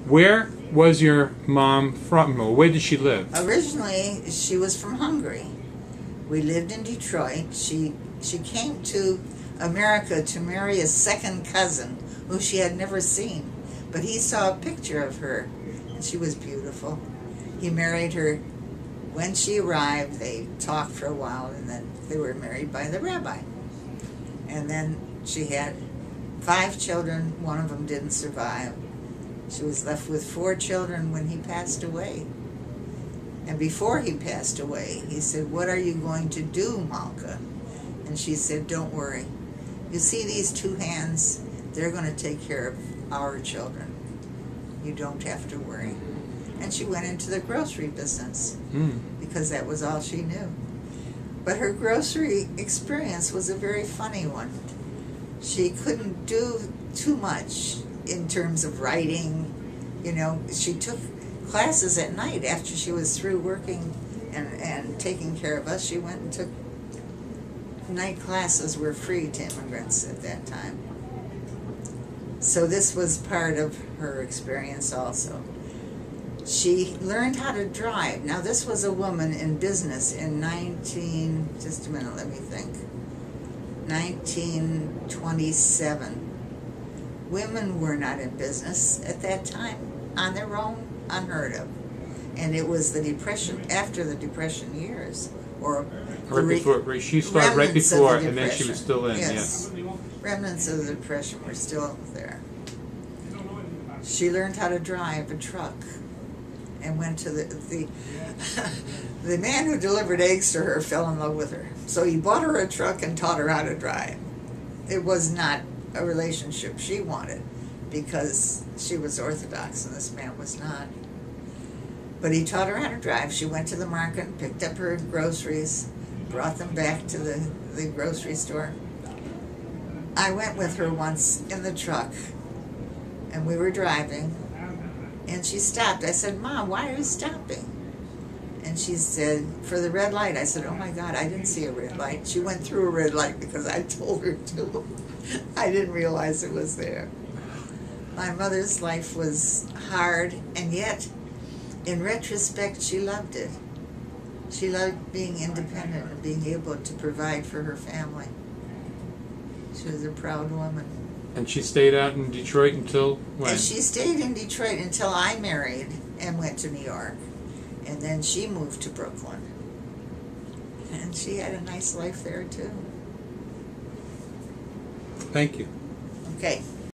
Where was your mom from? Or where did she live? Originally, she was from Hungary. We lived in Detroit. She came to America to marry a second cousin who she had never seen. But he saw a picture of her, and she was beautiful. He married her. When she arrived, they talked for a while, and then they were married by the rabbi. And then she had 5 children. One of them didn't survive. She was left with 4 children when he passed away. And before he passed away, he said, "What are you going to do, Malka?" And she said, "Don't worry. You see these 2 hands? They're going to take care of our children. You don't have to worry." And she went into the grocery business because that was all she knew. But her grocery experience was a very funny one. She couldn't do too much in terms of writing. You know, she took classes at night after she was through working and taking care of us. She went and took night classes, were free to immigrants at that time. So this was part of her experience also. She learned how to drive. Now this was a woman in business in 1927. Women were not in business at that time on their own, unheard of. And it was the Depression, after the Depression years, or right before. She started right before, and then she was still in. Yes. Remnants of the Depression were still there. She learned how to drive a truck, and went to the man who delivered eggs to her fell in love with her. So he bought her a truck and taught her how to drive. It was not a relationship she wanted because she was Orthodox and this man was not. But he taught her how to drive. She went to the market, picked up her groceries, brought them back to the grocery store. I went with her once in the truck, and we were driving, and she stopped. I said, "Mom, why are you stopping?" And she said, "For the red light." I said, "Oh my God, I didn't see a red light." She went through a red light because I told her to. I didn't realize it was there. My mother's life was hard, and yet, in retrospect, she loved it. She loved being independent and being able to provide for her family. She was a proud woman. And she stayed out in Detroit until when? And she stayed in Detroit until I married and went to New York. And then she moved to Brooklyn. And she had a nice life there, too. Thank you. Okay.